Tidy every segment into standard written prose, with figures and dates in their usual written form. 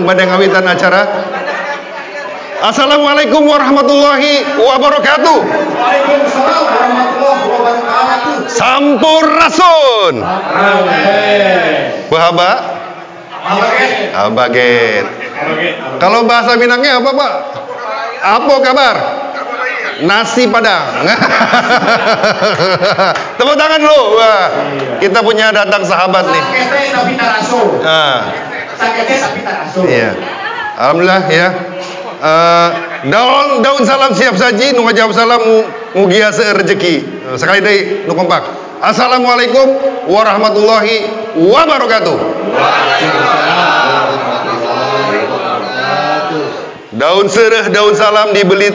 pada ngawitan acara. Assalamualaikum warahmatullahi wabarakatuh. Waalaikumsalam warahmatullahi wabarakatuh. Sampurasun. Bahaba? Abaget. Kalau bahasa Minangnya apa, Pak? Apa kabar? Nasi Padang. Tepuk tangan dulu. Wah, kita punya datang sahabat nih. Sakete tapi taraso. Sakete tapi taraso. Iya. Alhamdulillah ya. Daun salam siap saji, nu ngajawab salam mugia rezeki. Sekali deui nu kompak. Assalamualaikum warahmatullahi wabarakatuh. Daun sereh, daun salam dibelit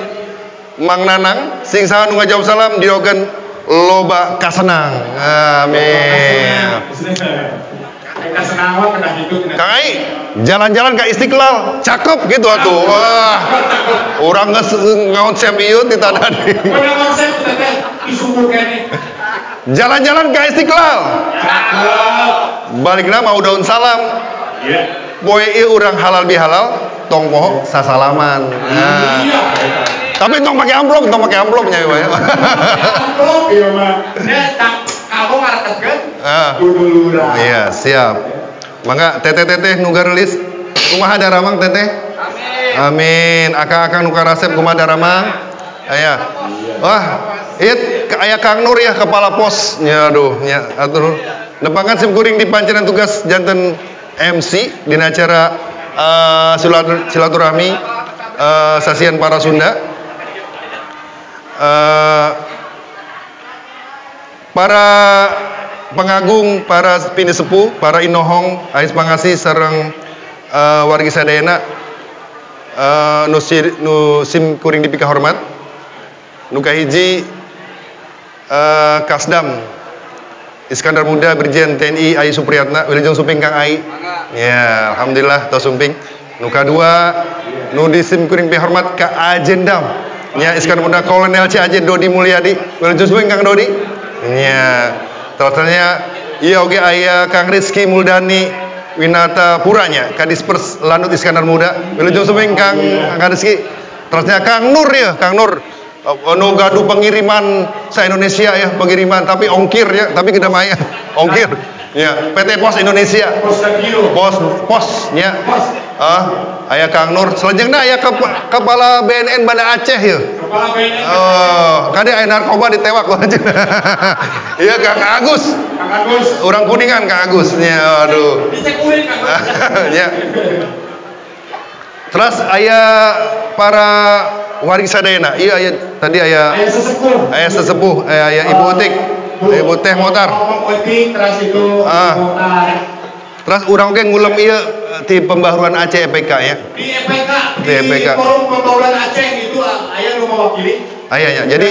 Mang Nanang, sing saha nu ngajawab salam diogen loba kasenang. Amin. Kang Ai, jalan-jalan ke Istiqlal, cakep gitu atuh. Wah, orang ngonsep ieu ti tadi. Jalan-jalan ke Istiqlal. Balikna mau daun salam. Boy ieu urang halal bihalal, tong poho sasalaman. Nah. Tapi tong pakai amplop nya we. Amplop ieu mah. Kamu ngarekeun? Iya, siap. Mangga teteh-teteh nu garelis kumaha daramang teteh? Amin. Akang-akang nu karasep kumaha daramang? Aya. Wah, aya Kang Nur ya kepala pos. Nya aduh, nya atur. Nepangan sim kuring di pancenan tugas janten MC dina acara silaturahmi sasian para Sunda. Para pengagung, para pini sepuh, para inohong, ais pangasih sareng wargi sadayana nu sim kuring dipika hormat. Nu kahiji Kasdam Iskandar Muda Brigjen TNI Ai Supriyatna, wilujeng sumping Kang Ai. Ya, alhamdulillah tos sumping. Nu kadua nu di sim kuring dipika hormat ka Ajendam. Ya, Iskandar Muda Kolonel C. Ajen Dodi Mulyadi, wilujeng sumping Kang Dodi. Ya, terusnya iya oge aya Kang Rizky Muldani Winata Puranya Kadispers Lanut Iskandar Muda. Wilujeng sumping Kang Rizky. Terusnya Kang Nur ya, Kang Nur nu gaduh pengiriman sa Indonesia ya, pengiriman tapi ongkir ya, tapi kita maya ongkir. Ya, PT Pos Indonesia. Pos nya. Aya Kang Nur, selanjutnya aya kepala BNN Banda Aceh ya. Kepala BNN. Oh, kade aya narkoba ditewak loh. Iya Kang Agus. Kang Agus. Orang Kuningan Kang Agus nya. Aduh. Dicek urin Kang Agus. Ya. Terus aya para wargi sadayana. Iya aya tadi aya sesepuh. Aya sesepuh, aya Ibu Utik. Ibu Teh Motar. Terus itu terus urang oge ngulem ieu ti pembaharuan Aceh EPK ya. Di EPK. Di Forum Pembaharuan Aceh itu aya nu mewakili. Aya ya. Jadi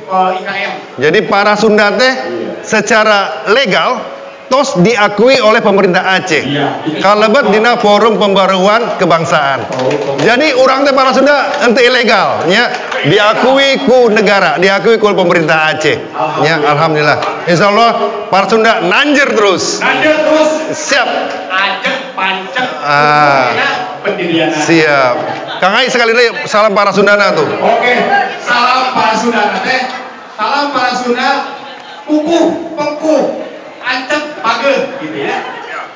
IKM. Jadi para Sunda teh secara legal tos diakui oleh pemerintah Aceh. Kalebet dina Forum Pembaharuan Kebangsaan. Jadi urang teh para Sunda henteu ilegal nya, diakui ku negara, diakui ku pemerintah Aceh. Ya, alhamdulillah. Insyaallah para Sunda nanjer terus. Nanjer terus. Siap. Ajek pancek. Pendirian. Siap. Kang Ai sekali lagi salam para Sundana tuh. Oke. Salam para Sundana teh. Salam para Sunda. Kukuh, pengkuh, ancek pageuh gitu ya.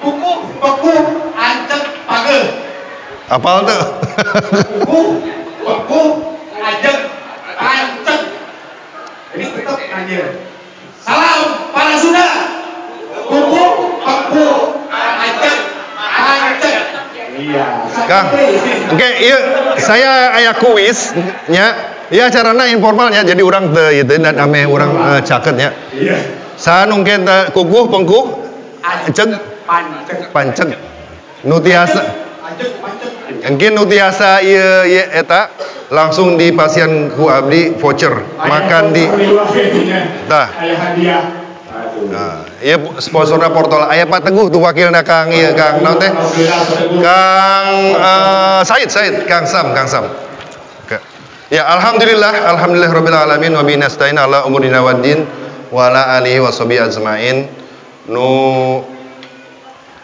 Kukuh, pengkuh, ancek pageuh. Apal tuh? Kukuh, pengkuh, ancek, ancek. Ini tetap nanjer. Salam para Sunda. Kukuh, pengkuh, ancek, ancek. Iya. Kang, oke, iya, saya aya kuis nya. Iya carana informalnya, jadi orang teu ieu dan ame urang caket nya. Iya. Saha nu engke kukuh pengkuh anceg panceg. Nu tiasa engke nu tiasa ieu eta langsung di pasien ku abdi voucher makan di tah. Aya hadiah. Nah, iya sponsorna Portol aya Pak Teguh tuh wakilna Kang ieu Kang naon teh? Kang Said, Kang Sam. Ya, alhamdulillahirabbil alamin wa bihi nasta'in ala umurina waddin wa ala alihi washabihi ajmain. Nu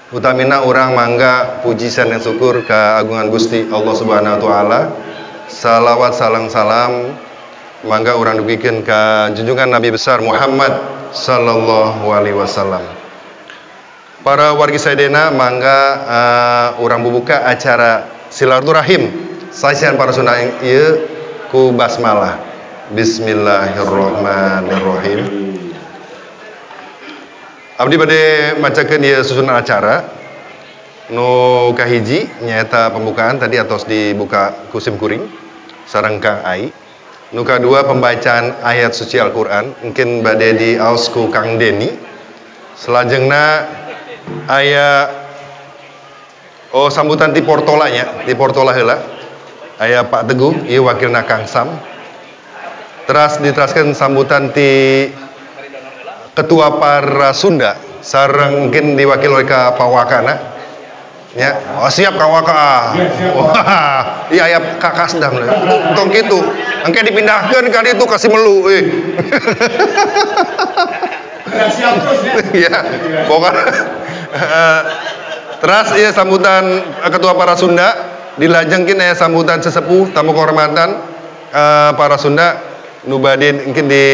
utamina orang mangga puji dan syukur ke agungan Gusti Allah Subhanahu wa taala. Salawat salam mangga orang dugikeun ka junjungan Nabi besar Muhammad sallallahu alaihi wasallam. Para wargi sadayana mangga orang bubuka acara silaturahim saesian para Sunda ieu ku basmalah. Bismillahirrahmanirrahim. Abdi bade macakeun ieu susunan acara. Nu kahiji nyaeta pembukaan tadi atos dibuka ku sim kuring sareng Kang Ai. Nu kadua pembacaan ayat suci Al-Qur'an mungkin bade diaos ku Kang Deni. Selajengna aya sambutan ti portolanya, di portola heula. Aya Pak Teguh ieu wakilna Kang Sam. Teras diteraskeun sambutan ti Ketua Para Sunda sareng mungkin diwakil oleh ka Pawakana ya. Oh siap Kawaka. Wah, iya aya Kakak sedang tong kitu. Engke dipindahkeun ka ditu kasih melu Siap terus ya. Pokoknya teras ieu sambutan Ketua Para Sunda dilajengkeun aya sambutan sesepuh tamu kehormatan para Sunda nu bade mungkin di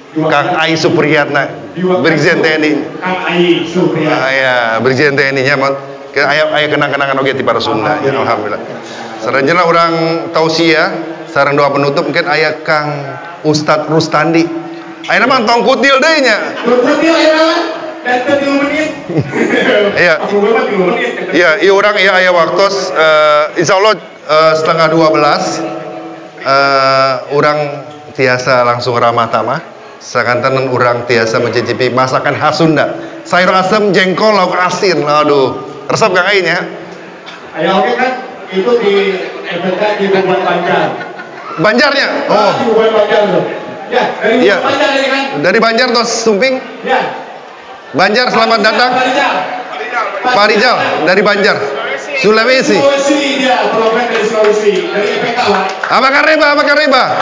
Kang Ai Supriyatna, Brigjen TNI. Kang Ai Supriyatna. Ya, Brigjen TNI nya aya kenang-kenangan oge ti para Sunda. Ya, alhamdulillah. Saranjeunna urang tausiah sareng doa penutup mungkin aya Kang Ustadz Rustandi. Ayeuna mah tong kutil deui nya. Kutil ayeuna dan 30 menit. Iya. Iya, ieu urang ieu aya waktos insyaallah setengah 12 urang tiasa langsung ramah tamah. Sakanten urang tiasa mencicipi masakan khas Sunda. Sayur asem, jengkol, lauk asin. Aduh, resep Kang Ai nya. Aya oke kan itu di FK di Bubuan Banjar. Banjarnya? Oh. Di Bubuan Banjar tuh. Ya, dari ya. Banjar ini kan. Dari Banjar tos Sumping? Ya. Banjar selamat datang. Pak Rijal dari Banjar. Sulawesi. Sulawesi dia, program dari Sulawesi, dari FK Pak. Apa kareba?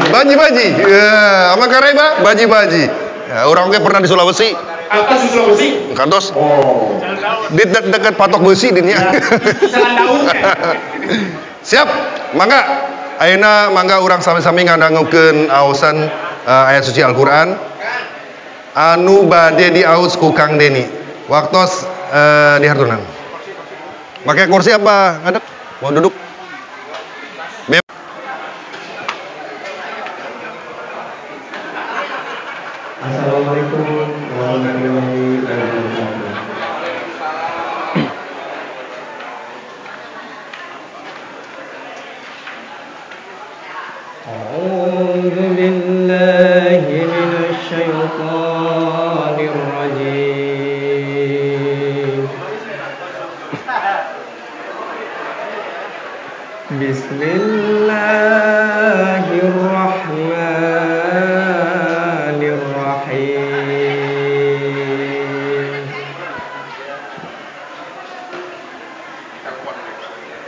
Baji-baji. Ya, apa kareba? Baji-baji. Ya, orang ge pernah di Sulawesi. Atas di Sulawesi? Kantos. Oh. Di dekat patok besi dinya. Jalan daun. Siap. Mangga ayeuna mangga urang sami-sami ngadangukeun aosan ayat suci Al-Qur'an anu bade diaos ku Kang Deni. Waktos dihartunan. Pakai kursi apa? Ngadeg? Mau duduk? Assalamualaikum warahmatullahi wabarakatuh. A'udzu billahi minasy syaithanir rajim. Bismillahirrahmanirrahim.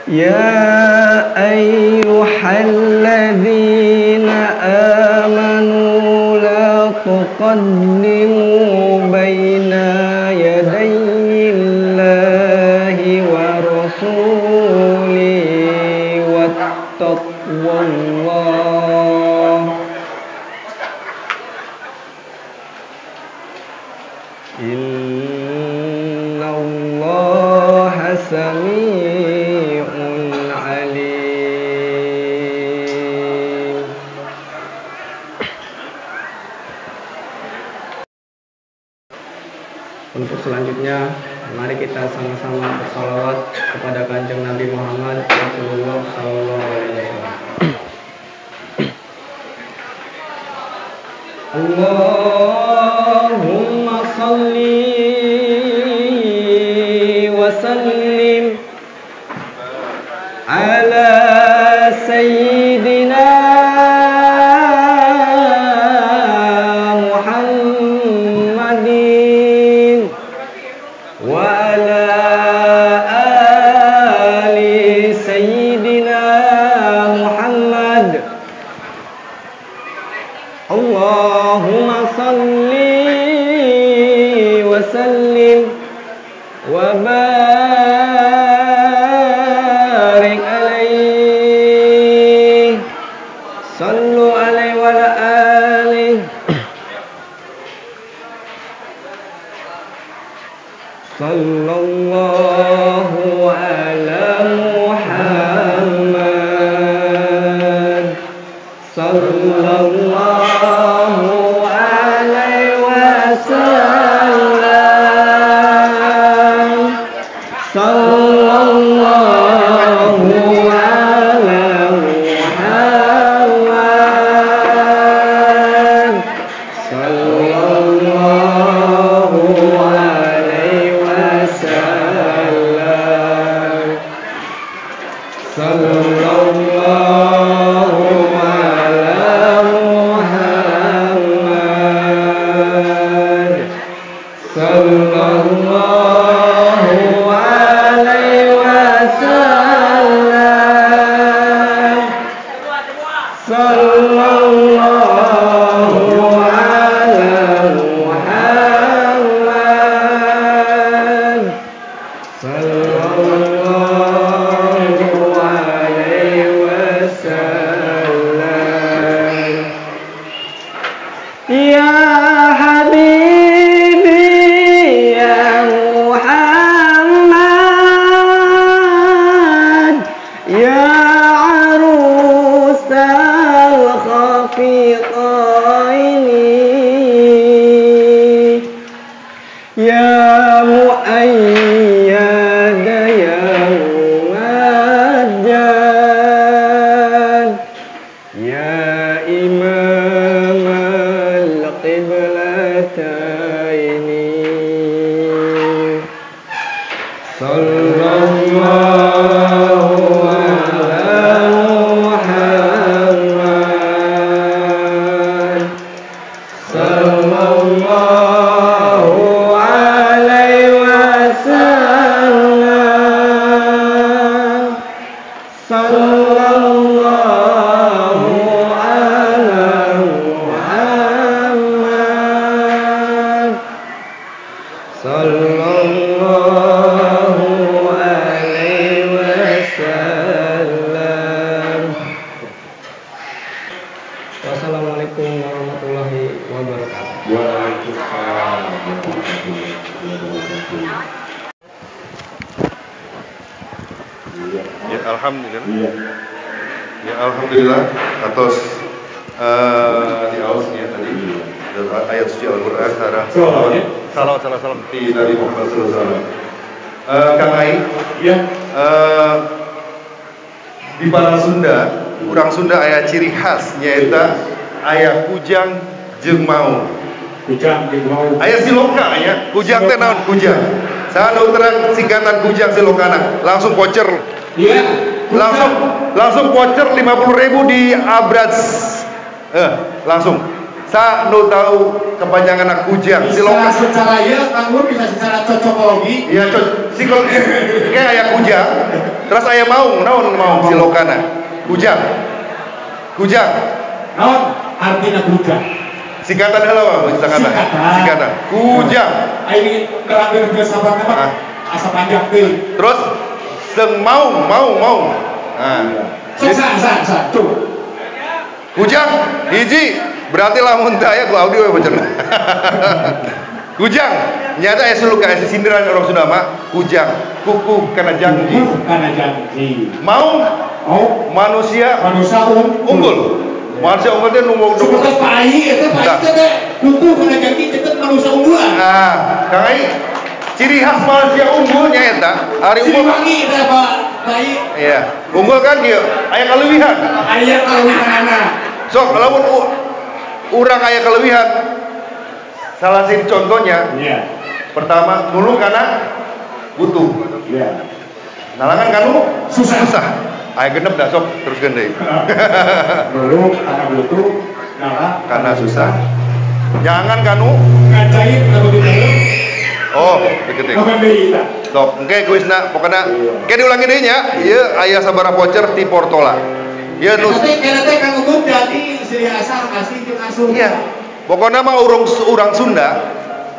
Ya ayyuhalladzina amanu la tuqaddimu baina yadayillahi wa rasulihi wattaqwallah. Innallaha sami'un alim. Untuk selanjutnya, mari kita sama-sama bersalawat kepada Kanjeng Nabi Muhammad Rasulullah sallallahu alaihi wasallam. Allahumma salli wa sallim ala sayyidina Muhammadin wa ala ali sayyidina Muhammad. Allahumma salli wa sallim wa Sallallahu ala Muhammad. Sallallahu alaihi wasallam. Sallallahu ala Muhammad. Sallallahu alaihi wasallam. Ya Habibi ya Muhammad, ya arusal khafiqaini, ya muayyad ya muwajjad, ya imam al-qiblataini. Sallallahu ala Muhammad. Sallallahu alaihi wasallam. Sallallahu ala Muhammad. Sallallahu alaihi wasallam. Wassalamualaikum warahmatullahi wabarakatuh. Waalaikumsalam warahmatullahi wabarakatuh. Ya alhamdulillah. Iya. Ya alhamdulillah atas di awalnya tadi dari ayat suci Al-Qur'an salam di Nabi Muhammad sallallahu alaihi wasallam. Kang Ai, Iya. di Bala Sunda, urang Sunda aya ciri khas nyaeta aya kujang jeung maung. Kujang jeung mau. Aya siloka aya, kujang teh naon kujang? Saha nu terang singkatan kujang silokana? Langsung voucher. Iya. Langsung voucher 50.000 di Abraz. Langsung. Sa nu tahu kepanjangan kujang siloka. Secara ya kanggo bisa secara cocokologi. Iya, psikologi. Kayak aya kujang, terus aya maung, naon maung silokana? Kujang. Naon artina kujang? Singkatan heula mah singkatan. Singkatan. Kujang. Ini nerangkeun ke sahabat apa? Asa panjang teh. Terus seng maung. Nah. Sa. Kujang hiji berarti lamun teu aya ku audio we bener. Kujang nyata aya suluka aya sindiran orang Sunda mah kujang kuku kana janji. Maung manusia unggul. Manusia unggul teh nu seperti pai eta teh kuku kana janji teh manusia unggulan. Nah, Kang Ai ciri khas manusia unggul nyaeta ari unggul wangi teh Pak pai. Iya, unggul kan kieu aya kaleuwihan. Aya kaleuwihanna. Sok lamun urang aya kaleuwihan salah satu contohnya. Iya. Pertama, nulung kana butuh. Iya. Nalangan kanu susah. Aya genep dah sok teruskeun deui. Nulung kana butuh, nalah Karena susah. Jangan kanu ngajait kana butuh. oh, diketik. Sok, engke kuisna pokona engke diulangi deui nya. Ieu aya sabaraha voucher ti Portola. Ieu nu teh kang Ubud jadi siri asal asli jeung asuh. iya. Pokona mah urang Sunda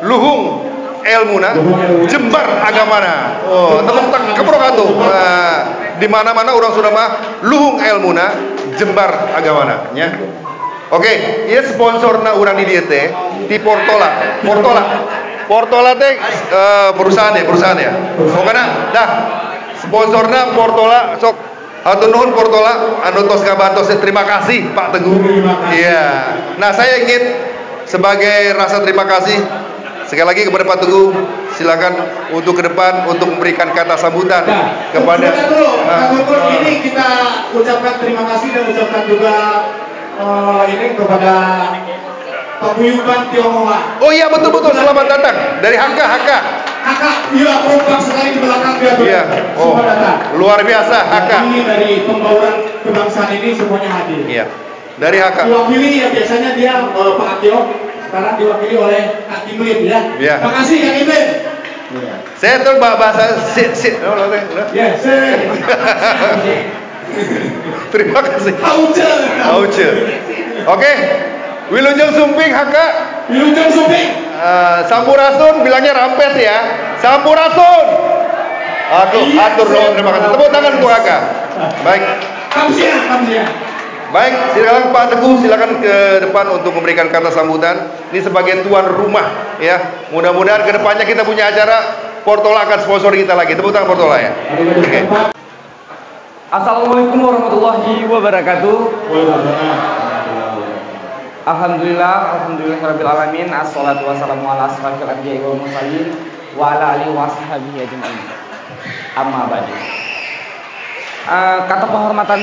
luhung elmuna jembar agamana. Oh, tepuk keprok atuh. Nah, di mana-mana urang Sunda mah luhung elmuna jembar agamana nya. Oke, ieu sponsorna urang di dieu teh ti Portola. Portola teh perusahaan ya. Pokona dah sponsorna Portola sok hatur nuhun Portola anu tos ngabantos terima kasih Pak Teguh. Iya. Nah, saya ingin sebagai rasa terima kasih sekali lagi kepada Pak Teguh, silakan untuk ke depan untuk memberikan kata sambutan kepada ini kita ucapkan terima kasih dan ucapkan juga ini kepada Paguyuban Tionghoa. Oh iya betul selamat datang dari HK Kakak, iya kompak sekali di belakang dia. Iya. Oh, semua datang. luar biasa HK. Ini dari pembauran kebangsaan ini semuanya hadir. Iya. Dari HK. Diwakili ya biasanya dia Pak Akio, sekarang diwakili oleh Kak Kimlin ya. Iya. Makasih Kak Kimlin. Saya tuh bahasa Ya, terima kasih. Auce. Oke. Wilujeng Sumping HK. Wilujeng Sumping. Sampurasun bilangnya rampes ya. Sampurasun. Atur dong, terima kasih. Tepuk tangan untuk HK. Baik. Kamsia. Baik, silakan Pak Teguh, silakan ke depan untuk memberikan kata sambutan. Ini sebagai tuan rumah ya. Mudah-mudahan ke depannya kita punya acara, Portola akan sponsor kita lagi. Tepuk tangan Portola ya. Oke. Assalamualaikum warahmatullahi wabarakatuh. Alhamdulillahirabbil alamin. Assalatu wassalamu ala asyrafil anbiya'i wal mursalin wa ala alihi washabihi ajmain. Amma ba'du. Kata penghormatan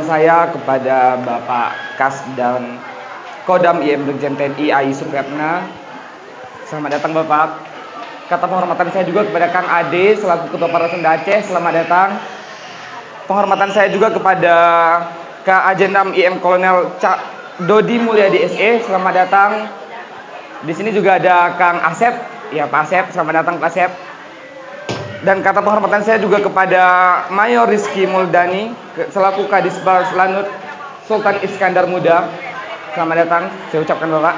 saya kepada Bapak Kas dan Kodam IM Brigjen TNI AI Supriyatna. Selamat datang Bapak. Kata penghormatan saya juga kepada Kang Ade selaku Ketua Parasunda Aceh. Selamat datang. Penghormatan saya juga kepada Kak Ajenam IM Kolonel Cak Dodi Mulyadi SE. Selamat datang. Di sini juga ada Kang Asep. Ya Pak Asep, selamat datang Pak Asep. Dan kata penghormatan saya juga kepada Mayor Rizky Muldani selaku Kadisbars Lanut Sultan Iskandar Muda. Selamat datang, saya ucapkan Bapak.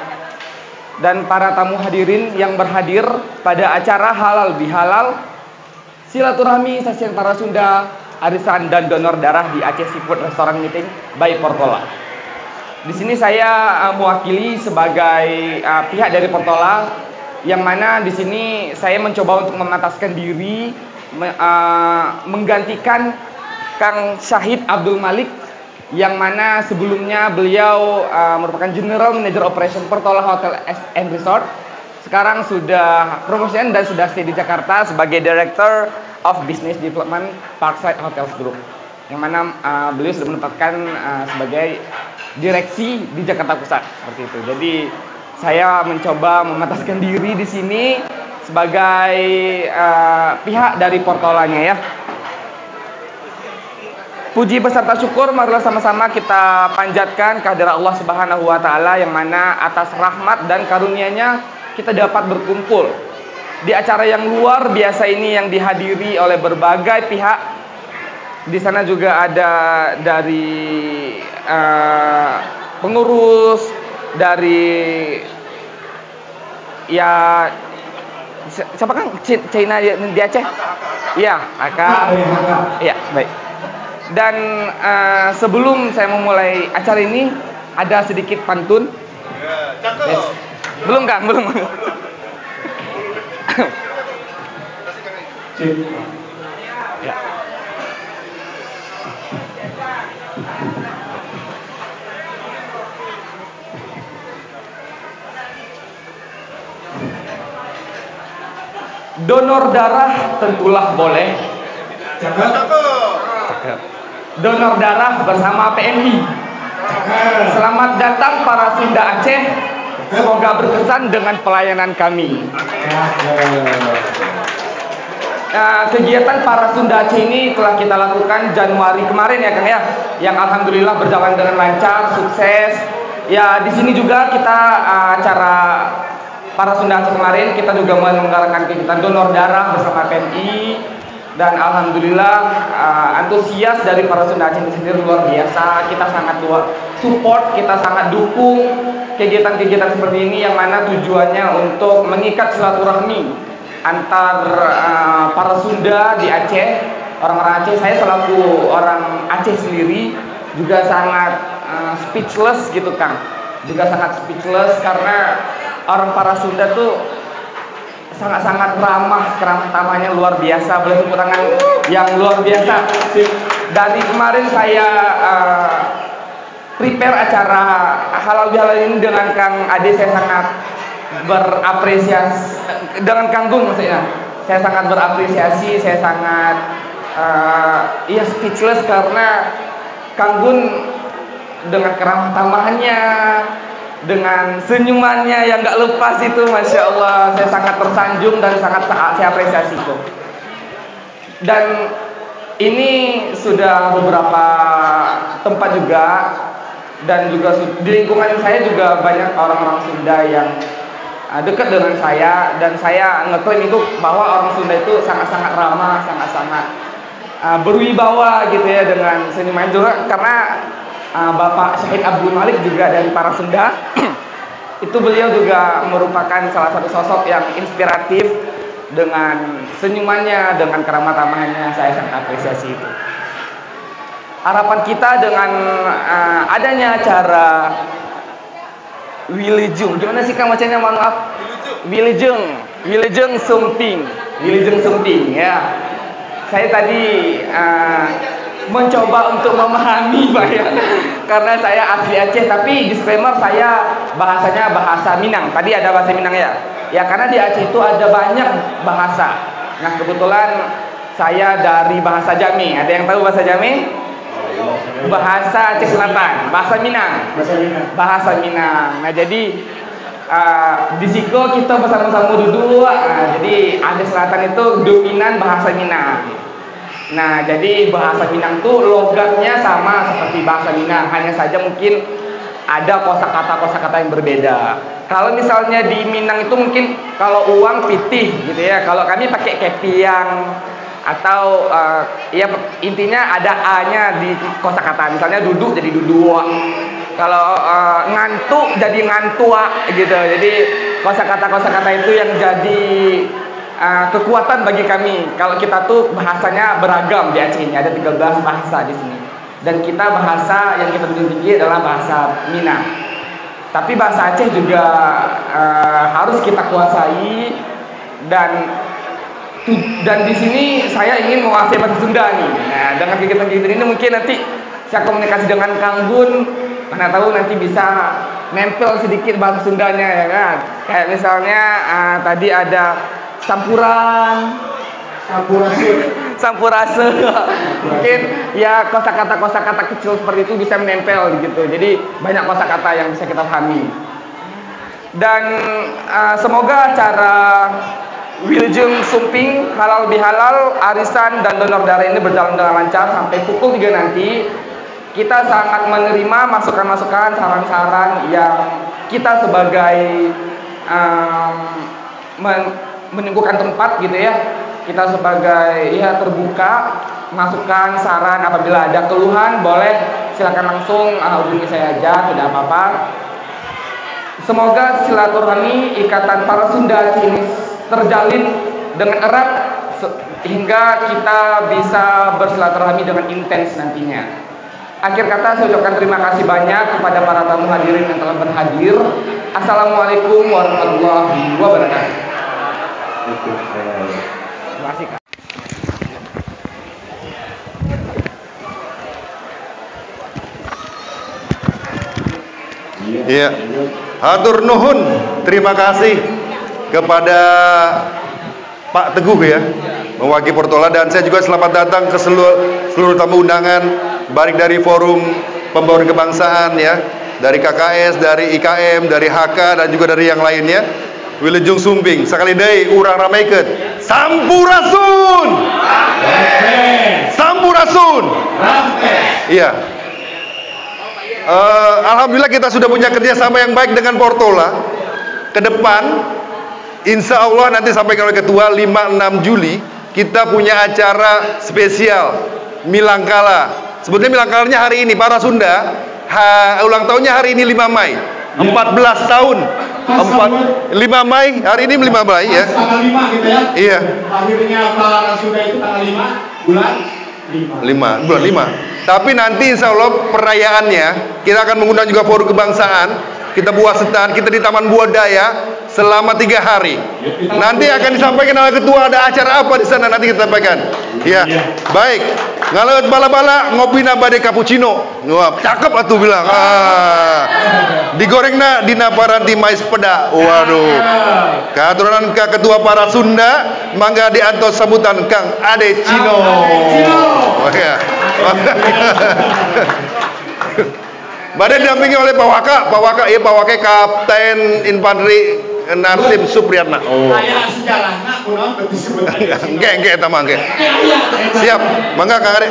Dan para tamu hadirin yang berhadir pada acara Halal Bihalal Silaturahmi Sasian Parasunda Arisan dan Donor Darah di Aceh Seafood Restaurant Meeting by Portola. Di sini saya mewakili sebagai pihak dari Portola, yang mana di sini saya mencoba untuk memataskan diri menggantikan Kang Syahid Abdul Malik, yang mana sebelumnya beliau merupakan General Manager Operation Portola Hotel and Resort. Sekarang sudah promotion dan sudah stay di Jakarta sebagai Director of Business Development Parkside Hotels Group, yang mana beliau sudah menempatkan sebagai direksi di Jakarta Pusat seperti itu. Jadi saya mencoba memataskan diri di sini sebagai pihak dari Portolanya ya. Puji beserta syukur marilah sama-sama kita panjatkan kehadirat Allah Subhanahu wa taala, yang mana atas rahmat dan karunia-Nya kita dapat berkumpul di acara yang luar biasa ini yang dihadiri oleh berbagai pihak. Di sana juga ada dari pengurus, dari ya siapa kan China di Aceh? Iya, Aka. Iya, baik. Dan sebelum saya memulai acara ini ada sedikit pantun. Yes. Belum Kang, belum. Ya. Donor darah tentulah boleh. Donor darah bersama PNI. Selamat datang para Sunda Aceh. Semoga berkesan dengan pelayanan kami. Kegiatan para Sunda Aceh ini telah kita lakukan Januari kemarin ya Kang ya, yang alhamdulillah berjalan dengan lancar, sukses. Ya di sini juga kita acara para Sunda Aceh kemarin kita juga menyelenggarakan kegiatan donor darah bersama PNI, dan alhamdulillah antusias dari para Sunda Aceh sendiri luar biasa. Kita sangat support, kita sangat dukung kegiatan-kegiatan seperti ini, yang mana tujuannya untuk mengikat silaturahmi antar para Sunda di Aceh, orang-orang Aceh. Saya selaku orang Aceh sendiri juga sangat speechless gitu Kang, juga sangat speechless karena orang para Sunda tuh sangat-sangat ramah, keramah-tamahnya luar biasa. Boleh tepuk tangan yang luar biasa. Dari kemarin saya prepare acara halal bihalal ini dengan Kang Ade, saya sangat berapresiasi, dengan Kang Gung maksudnya. Saya sangat berapresiasi, saya sangat speechless karena Kang Gun dengan keramah tamahannya, dengan senyumannya yang gak lepas itu, Masya Allah, saya sangat tersanjung dan sangat saya apresiasi itu. Dan ini sudah beberapa tempat juga, dan juga di lingkungan saya juga banyak orang-orang Sunda yang dekat dengan saya, dan saya ngeklaim itu bahwa orang Sunda itu sangat-sangat ramah, sangat-sangat berwibawa gitu ya dengan senyuman juga, karena Bapak Syahid Abdul Malik juga dari para Sunda itu beliau juga merupakan salah satu sosok yang inspiratif dengan senyumannya, dengan keramah tamahannya. Saya sangat apresiasi itu. Harapan kita dengan adanya acara Wilujeng, gimana sih Kang bacanya, mohon maaf? Wilujeng Sumping ya. Saya tadi mencoba untuk memahami Pak ya, karena saya asli Aceh, tapi disclaimer saya bahasanya bahasa Minang. Tadi ada bahasa Minang ya. Ya karena di Aceh itu ada banyak bahasa. Nah kebetulan saya dari bahasa Jami. Ada yang tahu bahasa Jami? Bahasa Aceh Selatan, bahasa Minang. Bahasa Minang. Nah jadi di Siko kita bersama-sama duduk. Jadi Aceh Selatan itu dominan bahasa Minang. Nah, jadi bahasa Minang tuh logatnya sama seperti bahasa Minang, hanya saja mungkin ada kosakata yang berbeda. Kalau misalnya di Minang itu mungkin kalau uang pitih gitu ya, kalau kami pakai kepiang atau ya intinya ada a-nya di kosakata. Misalnya duduk jadi duduk. Kalau ngantuk jadi ngantua gitu. Jadi kosakata itu yang jadi kekuatan bagi kami. Kalau kita tuh bahasanya beragam di Aceh ini, ada 13 bahasa di sini. Dan kita bahasa yang kita miliki adalah bahasa Minang. Tapi bahasa Aceh juga harus kita kuasai, dan di sini saya ingin menguasai bahasa Sunda nih. Nah, dengan kegiatan-kegiatan ini mungkin nanti saya komunikasi dengan Kang Gun, mana tahu nanti bisa nempel sedikit bahasa Sundanya ya kan. Kayak misalnya tadi ada sampurase. Mungkin ya kosakata kecil seperti itu bisa menempel gitu. Jadi banyak kosakata yang bisa kita pahami. Dan semoga acara Wilujeng Sumping halal bihalal, arisan dan donor darah ini berjalan dengan lancar sampai pukul 3 nanti. Kita sangat menerima masukan-masukan, saran-saran yang kita sebagai menyembuhkan tempat gitu ya, kita sebagai ya terbuka, masukan, saran, apabila ada keluhan boleh silakan langsung hubungi saya aja, tidak apa-apa. Semoga silaturahmi ikatan para Sunda ini terjalin dengan erat hingga kita bisa bersilaturahmi dengan intens nantinya. Akhir kata saya ucapkan terima kasih banyak kepada para tamu hadirin yang telah berhadir. Assalamualaikum warahmatullahi wabarakatuh. Terima kasih Kak. Iya. Hatur nuhun, terima kasih kepada Pak Teguh ya, mewakili Portola, dan saya juga selamat datang ke seluruh tamu undangan, baik dari forum pembangunan kebangsaan ya, dari KKS, dari IKM, dari HK, dan juga dari yang lainnya. Wilujeng Sumping sekali deui urang rameikeun Sampurasun. Sampurasun. Iya. Alhamdulillah kita sudah punya kerjasama yang baik dengan Portola. Ke depan insya Allah nanti sampai oleh Ketua 5-6 Juli kita punya acara spesial Milangkala. Sebetulnya Milangkalanya hari ini, para Sunda ulang tahunnya hari ini 5 Mai 14 tahun 5 Mai, hari ini 5 Mai ya. Tanggal 5 gitu ya. Iya. Akhirnya para Sunda itu tanggal 5 bulan 5. Tapi nanti insya Allah perayaannya kita akan mengundang juga forum kebangsaan. Kita buat stand, kita di Taman Buadaya selama 3 hari. Nanti akan disampaikan oleh ketua ada acara apa di sana, nanti kita sampaikan. Ya, baik. Ngalaut bala-bala ngopi nabade cappuccino. Wah, cakep atuh bilang. Digorengna dina paranti mais peda. Waduh. Katurunan ka ketua para Sunda, mangga diantos sambutan Kang Ade Cino. Oh ya. Badai didampingi oleh Pak Waka ya Pak Waka Kapten Infanteri Narsim Supriyatna. Oh. Kayak sejarahnya kurang disebut. Engke eta mah engke. Siap. Mangga Kang Ade.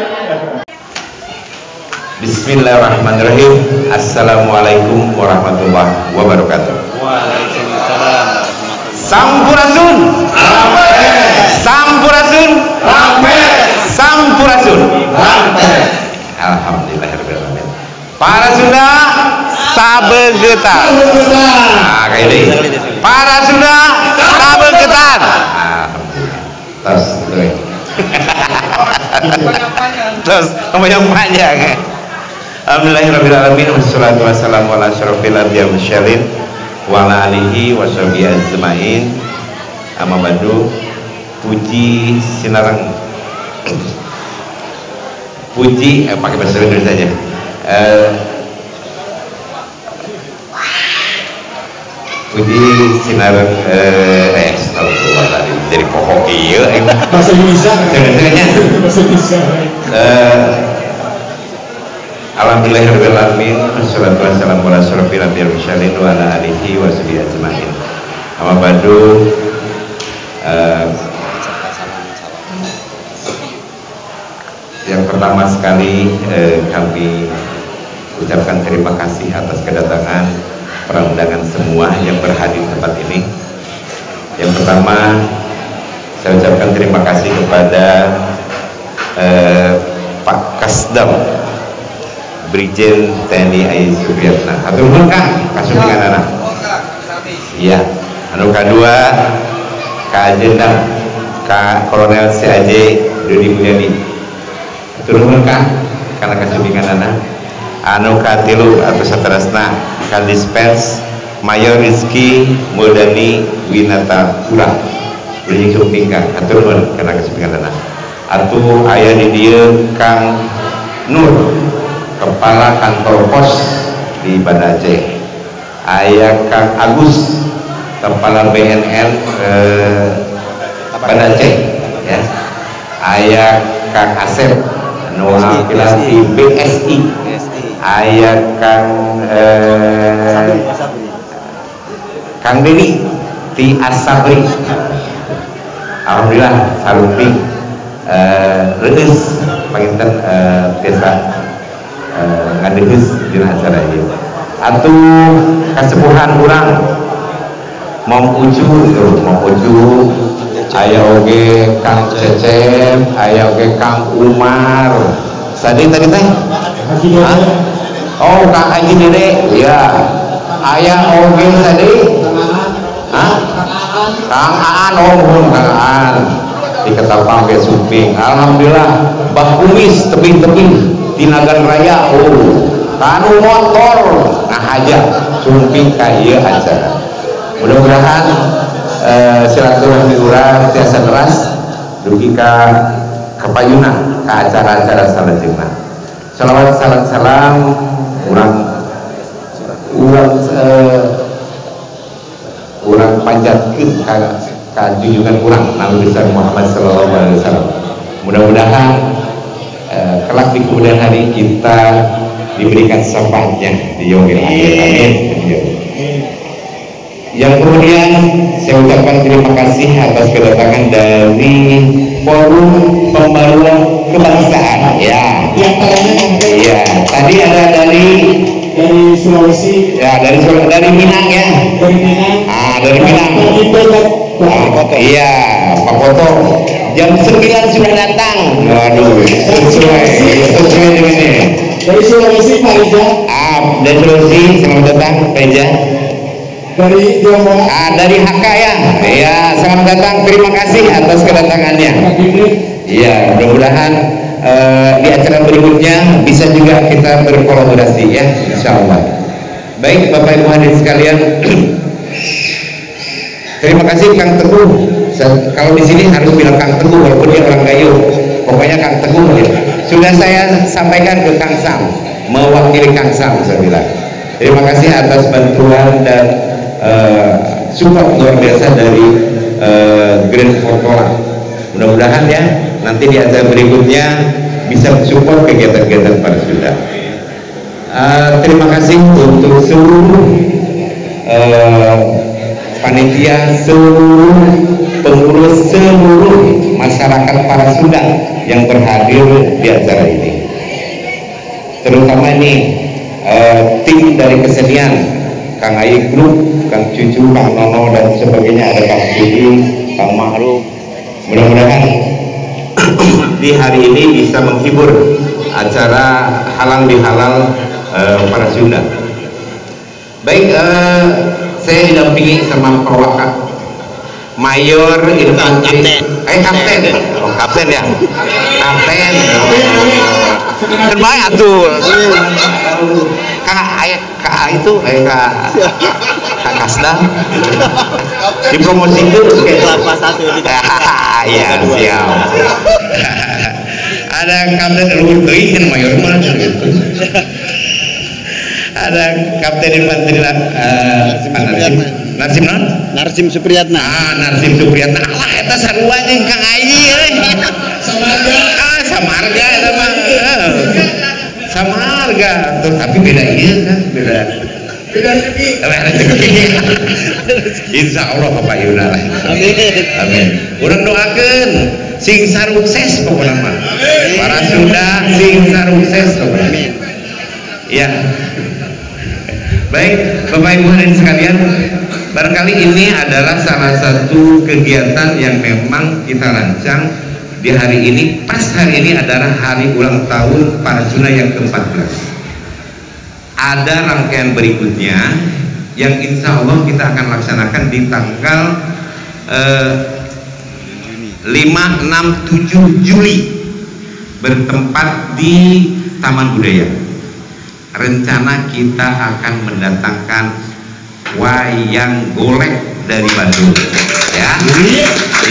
Bismillahirrahmanirrahim. Assalamualaikum warahmatullahi wabarakatuh. Waalaikumsalam. Sampurasun. Amin. Sampurasun. Amin. Sampurasun. Amin. Alhamdulillahirrahmanirrahim. Para Sunda sabegetan. Nah, kayak ini. Para Sunda sabegetan. Alhamdulillah. Terus yang panjang. Alhamdulillahirrahmanirrahim. Wassalatu wassalamu ala asyrofil anbiya'i wal mursalin wa ala alihi wa sahbihi ajmain. Amma ba'du. Puji sinareng. Puji pakai bahasa Indonesia aja. Puji sinareng dari pokok ieu Bahasa Indonesia. Bahasa Indonesia. Alhamdulillahirabbil alamin. Wassalatu wassalamu ala asyrofil anbiya'i wal mursalin wa ala alihi wa sahbihi ajmain. Amma ba'du. Yang pertama sekali kami ucapkan terima kasih atas kedatangan para undangan semua yang berhadir di tempat ini. Yang pertama saya ucapkan terima kasih kepada Pak Kasdam Brigjen TNI AI Supriyatna. Hatur nuhun Kang, kasuningan anak. Iya. Anu kedua Kak Ajendan, Kak Kolonel CAJ Dodi Mulyadi. Hatur nuhun Kang, karena kasuningan anak. Anu katilu atau saterasna Kadispers Mayor Rizky Muldani Winata Pura. Beli sumping Kang, hatur nuhun karena kasuningan anak. Atuh aya di dieu Kang Nur, Kepala Kantor Pos di Banda Aceh. Aya Kang Agus, Kepala BNN Banda Aceh ya. Aya Kang Asep anu pilih BSI. Aya Kang Deni ti Asabri. Alhamdulillah salumping reus panginten desa ngadegeus dina acara ieu. Atuh kasepuhan urang Mom Ucu, aya oge Kang Cecep, aya oge Kang Umar. Sadi tadi teh? Oh, Kang Haji Dede. Ya. Aya oge sadi? Hah? Kang Aan, Kang Aan. Di Ketapang ge Suping. Alhamdulillah, Bah Kumis tebing-tebing di Nagan Raya. Oh, kanu motor nah aja Suping ka ieu acara. Mudah-mudahan silaturahmi urang tiasa deras dugi ka kapayuna ka acara-acara salajengna. Shalawat salam urang panjatkeun ka junjungan urang Nabi besar Muhammad sallallahu alaihi wasallam. Mudah-mudahan kelak di kemudian hari kita diberikan syafaatnya di yaumil akhir. Amin. Yang kemudian saya ucapkan terima kasih atas kedatangan dari Forum Pembaruan Kebangsaan. Ya. Iya. Tadi ada dari Sulawesi. Ya, dari Minang ya. Dari Minang. Dari Minang. Iya, Pak Foto. Jam 9 sudah datang. Waduh, sesuai dengan ini. Dari Sulawesi Pak Reza. Dari Sulawesi, selamat datang Pak Reza. Dari Jawa. Dari HK ya. Iya, selamat datang. Terima kasih atas kedatangannya. Iya, mudah-mudahan di acara berikutnya bisa juga kita berkolaborasi ya, insya Allah. Baik Bapak Ibu hadirin sekalian, terima kasih Kang Teguh. Kalau di sini harus bilang Kang Teguh walaupun dia orang Gayo. Pokoknya Kang Teguh ya. Sudah saya sampaikan ke Kang Sam, mewakili Kang Sam saya bilang. Terima kasih atas bantuan dan support luar biasa dari Grand Forkola. Mudah-mudahan ya nanti di acara berikutnya bisa support kegiatan-kegiatan para Sunda. terima kasih untuk seluruh panitia, seluruh pengurus, seluruh masyarakat para Sunda yang berhadir di acara ini. Terutama ini tim dari kesenian, Kang Ayi Group, Kang Cucu, Kang Nono dan sebagainya, ada Kang Budi, Kang Mahruf. Mudah-mudahan di hari ini bisa menghibur acara halal bihalal para Sunda. Baik, saya didampingi sama Perwaka Mayor Infanteri, Kapten, oh Kapten ya, Kapten. Terbaik atuh. Kak itu, Kak Kasda. Dipromosikan kayak kelapa satu. Iya, siap. Ada Kapten luhur teuing kan Mayor mana gitu. Ada Kapten Infanteri Narsim Supriyatna. Narsim Supriyatna. Alah eta sarua jeung Kang Ayi euy. Samarga eta mah. Samarga tuh, tapi beda ieu kan, beda rezeki. Insyaallah Bapak Yuna lah. Amin. Amin. Urang doakeun sing sarukses pokona mah. Para Sunda sing sarukses pokona. Amin. Ya. Baik, Bapak Ibu hadirin sekalian, barangkali ini adalah salah satu kegiatan yang memang kita rancang di hari ini. Pas hari ini adalah hari ulang tahun para Sunda yang ke-14. Ada rangkaian berikutnya yang insya Allah kita akan laksanakan di tanggal 5, 6, 7 Juli bertempat di Taman Budaya. Rencana kita akan mendatangkan wayang golek dari Bandung, ya.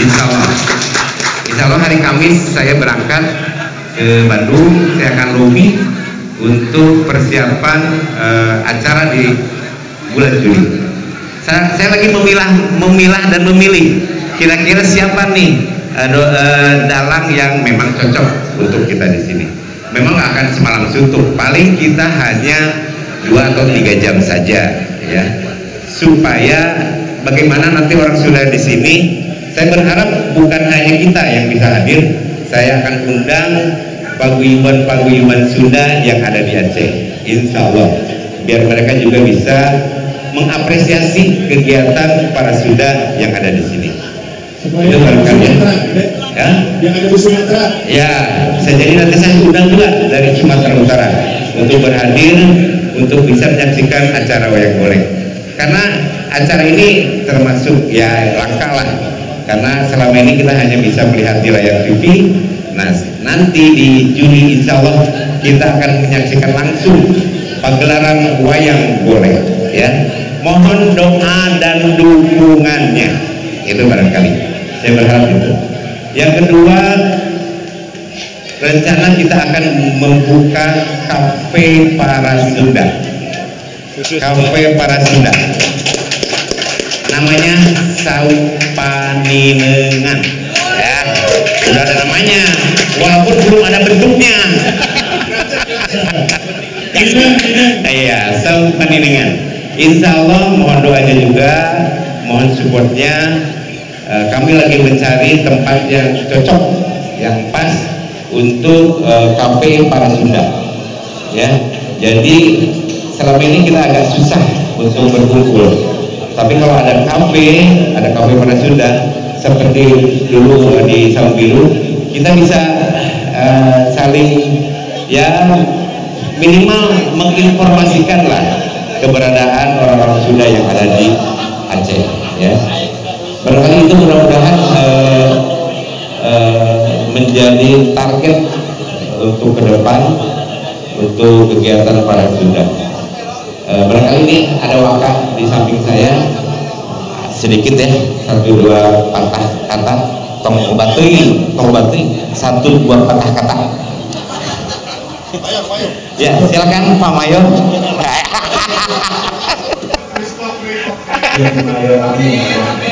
Insya Allah hari Kamis saya berangkat ke Bandung. Saya akan lobby untuk persiapan acara di bulan Juli. Saya lagi memilah dan memilih kira-kira siapa nih dalang yang memang cocok untuk kita di sini. Memang nggak akan semalam suntuk, paling kita hanya 2 atau 3 jam saja, ya, supaya bagaimana nanti orang Sunda di sini. Saya berharap bukan hanya kita yang bisa hadir, saya akan undang paguyuban Sunda yang ada di Aceh, insya Allah, biar mereka juga bisa mengapresiasi kegiatan para Sunda yang ada di sini. Itu barangkali ya. Yang ada di Sumatera. Ya, jadi nanti saya undang juga dari Sumatera Utara untuk berhadir untuk bisa menyaksikan acara wayang golek. Karena acara ini termasuk ya langka lah, karena selama ini kita hanya bisa melihat di layar TV. Nah, nanti di Juli insya Allah kita akan menyaksikan langsung pagelaran wayang golek, ya. Mohon doa dan dukungannya, itu barangkali saya berharap itu. Yang kedua, rencana kita akan membuka kafe para Sunda. Kafe para Sunda. Namanya Saupaninengan. Ya, udah ada namanya, walaupun belum ada bentuknya. Iya, Saupaninengan. Insya Allah mohon doanya juga, mohon supportnya. Kami lagi mencari tempat yang cocok, yang pas untuk kafe para Sunda, ya. Jadi selama ini kita agak susah untuk berkumpul, tapi kalau ada kafe para Sunda seperti dulu di Sambilu, kita bisa saling ya minimal menginformasikan lah keberadaan orang-orang Sunda yang ada di Aceh, ya. Barangkali itu mudah-mudahan menjadi target untuk ke depan untuk kegiatan para Sunda. Barangkali ini ada wakaf di samping saya sedikit ya, 1-2 patah kata, tong batui 1-2 patah kata. Ya, silakan Pak Mayor.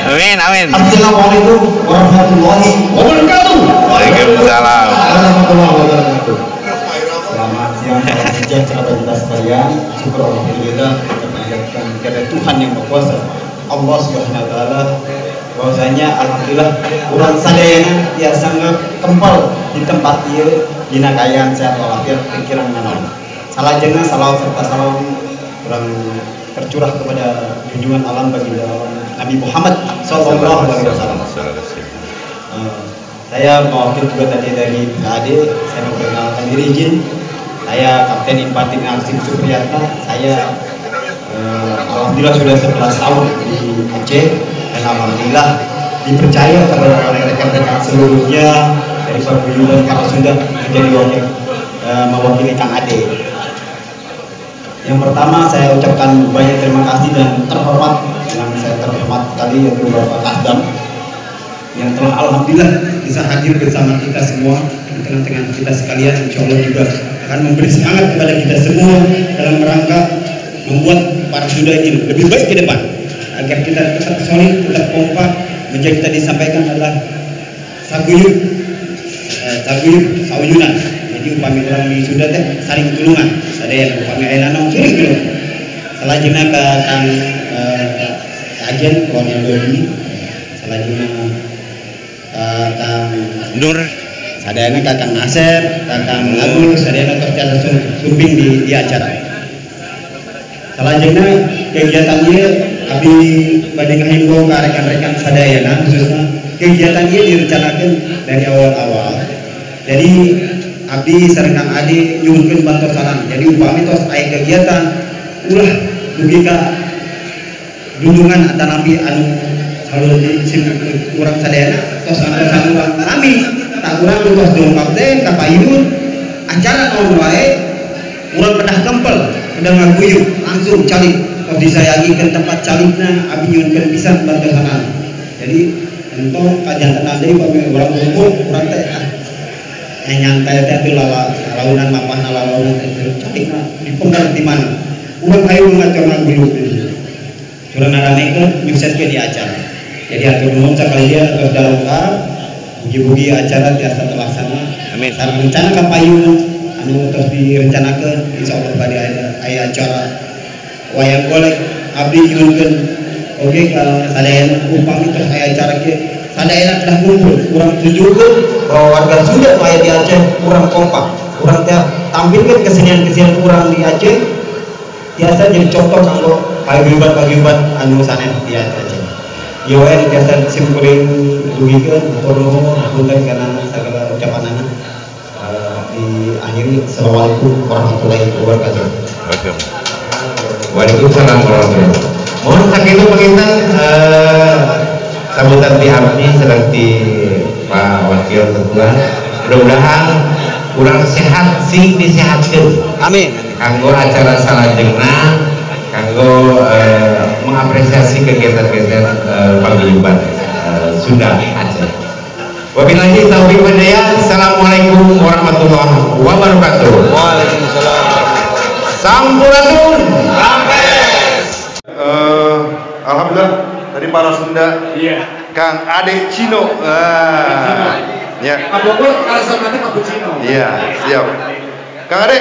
Amin, amin. Assalamualaikum warahmatullahi wabarakatuh. Waalaikumsalam. Warahmatullahi wabarakatuh. Selamat siang sejahtera bagi kita sekalian. Syukur alhamdulillah kita panjatkan kepada Tuhan yang berkuasa, Allah Subhanahu wa taala. Bahwasanya alhamdulillah urang sadayana biasa kempal di tempat ieu dina kayaan sehat walafiat pikiran naon. Salajengna salawat serta salam urang tercurah kepada junjungan alam baginda Nabi Muhammad sallallahu alaihi wasallam. Saya mewakili juga tadi dari PAD, saya memperkenalkan diri izin. Saya Kapten Infanteri Arsim Supriyatna. Saya alhamdulillah sudah 11 tahun di Aceh dan alhamdulillah dipercaya kepada rekan-rekan seluruhnya dari Paguyuban Karasunda menjadi mewakili Kang Ade. Yang pertama saya ucapkan banyak terima kasih dan terhormat, yang saya terhormat sekali yaitu Bapak Kasdam yang telah alhamdulillah bisa hadir bersama kita semua di tengah-tengah kita sekalian. Insya Allah juga akan memberi semangat kepada kita semua dalam rangka membuat Parasuda ini lebih baik ke depan agar kita tetap solid, tetap kompak. Menjadi tadi disampaikan adalah saguyub sauyunan. Jadi upami orang di Sunda teh saling tulungan. Ada yang upami ayeuna sering tulung. Salajengna ka Kang Ajen Kolonel Dodi, salajengna Kang Nur, sadayana ka Kang Asep, Kang Agus, sadayana kerja sumbing di acara. Salajengna kegiatan ieu abdi bade ngahimbau ka rekan-rekan sadayana, khususnya kegiatan ieu direncanakeun dari awal-awal. Jadi abdi sareng Kang Adi nyuhunkeun bantosanan. Jadi upami tos aya kegiatan ulah dugi ka junjungan atanapi anu kalau di urang sadayana tos anu urang tanami tak urang tos dongkap teh ka payun acara naon wae urang pedah kempel pedah ngaguyub langsung calik tos disayangikeun tempat calikna abdi nyuhunkeun pisan bantosanan. Jadi entong kajantenan deui upami urang kumpul urang teh nyantai teh launan mapahna launan teh calikna dipenggal di mana urang hayu ngacorna guyub urang ngaramekeun nyukseskeun di acara. Jadi atur nuhun sakalian atas dalungkap mugi-mugi acara tiasa terlaksana. Amin. Sareng rencana ka payung anu tos direncanakeun insyaallah bade aya acara wayang golek abdi nyuhunkeun oge ka sadayana upami tos aya acara kieu sadayana telah kumpul urang tunjukkeun bahwa warga Sunda aya di Aceh urang kompak. Urang teh tampilkeun kesenian-kesenian urang di Aceh biasa jadi contoh kanggo paguyuban anu sanes di Aceh. Ieu wae biasa simkuring dugikeun atur nuhun hapunten kana sagala ucapanana. Diakhiri assalamualaikum warahmatullahi wabarakatuh. Waalaikumsalam warahmatullahi wabarakatuh. Mohon sakitu penginten sambutan di abdi sedang di Pak Wakil Ketua. Mudah-mudahan kurang sehat sing disehatkeun. Amin. Kanggo acara salajengna kanggo mengapresiasi kegiatan-kegiatan paguyuban Sunda Aceh. Wabillahi taufiq wal hidayah. Assalamualaikum warahmatullahi wabarakatuh. Waalaikumsalam. Sampurasun. Alhamdulillah dari para Sunda. Iya. Kang Ade Cino. Ya. Apapun alasan nanti cappuccino. Iya, siap. Kang Ade.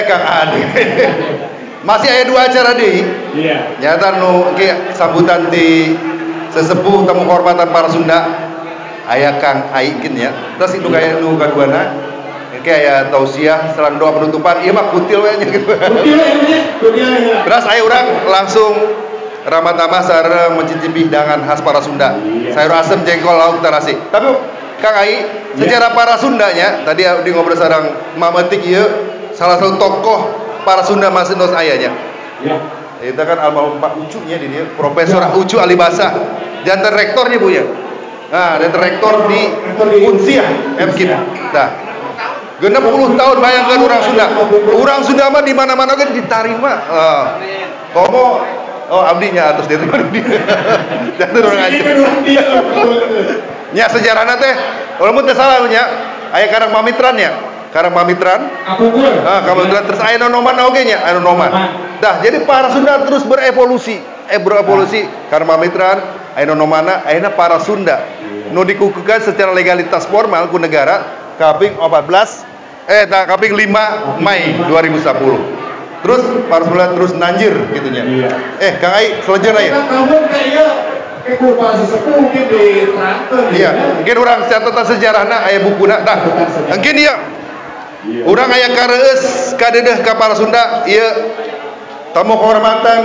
Kang Ade. Masih ada 2 acara deh. Iya. Nyata nu sambutan di sesepuh tamu kehormatan para Sunda. Aya Kang Aikin ya. Terus itu kayak nu kaduana. Kayak tausiah serang doa penutupan. Iya mah kutil we nya gitu. Kutil. Terus aya urang langsung ramah-tamah sareng mencicipi hidangan khas para Sunda. Sayur asem, jengkol, lauk, terasi. Tapi Kang Ai, secara para Sundanya tadi di ngobrol sareng Mametik ieu salah satu tokoh para Sunda masih nos ayahnya. Ya. Itu kan almarhum Pak Ucu nya di dia, Profesor Ucu Alibasa. Jantan rektornya Bu ya. Nah, dan rektor di Unsia MKIP. Nah. 60 tahun bayangkan orang Sunda. Orang Sunda mah di mana-mana kan diterima. Komo abdinya atas dia. Jangan orang aja. Nya sejarahna teh walaupun teh salah nya aya Karang Mamitran ya. Karang Mamitran. Kamitran terus aya noman oge nya, aya noman. Dah, jadi para Sunda terus berevolusi. Karang Mamitran, aya nomana, ayeuna para Sunda. Nu dikukuhkan secara legalitas formal ku negara kaping 14 kaping 5 Mei 2010. Terus Parasunda terus nanjir gitunya. Kang Ai selanjutnya ya. Tahun kayaknya kurban sesepuh mungkin diterangkan. Iya, mungkin orang catatan sejarahna aya bukuna tah. Mungkin ieu urang aya kareus kadeudeung ka Parasunda ieu tamu kehormatan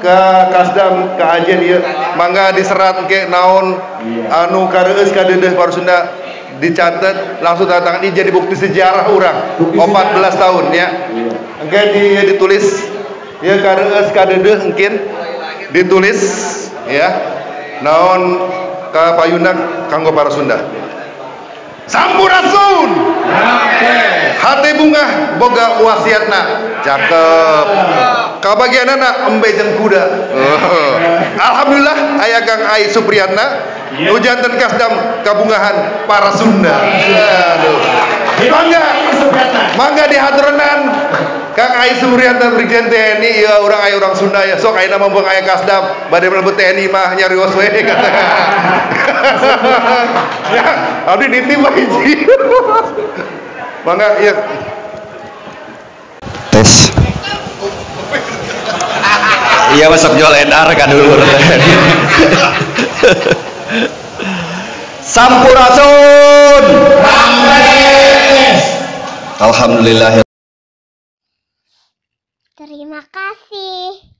ka Kasdam ka Ajen ieu mangga diserat ke naon anu kareus kadeudeung Parasunda dicatat langsung tanda tangan ini jadi bukti sejarah orang 14 tahun ya. Mungkin ditulis ya kareus kadeudeung mungkin ditulis ya naon ka payuna kanggo Parasunda. Sampurasun hati bunga boga wasiatna cakep kabagianana embe jeung kuda. Alhamdulillah aya Kang Ai Supriyatna nujanten Kasdam kabungahan Parasunda. Aduh. Mangga dihaturenan Kang Ai Supriyatna Brigjen TNI ya urang aya urang Sunda ya sok ayeuna mumpung aya Kasdam bade mlebu TNI mah nyarios we kata. Ya, abdi nitip hiji. Mangga ieu. Tes. Iya masuk jual edar kan dulu. Sampurasun. Alhamdulillah. Terima kasih.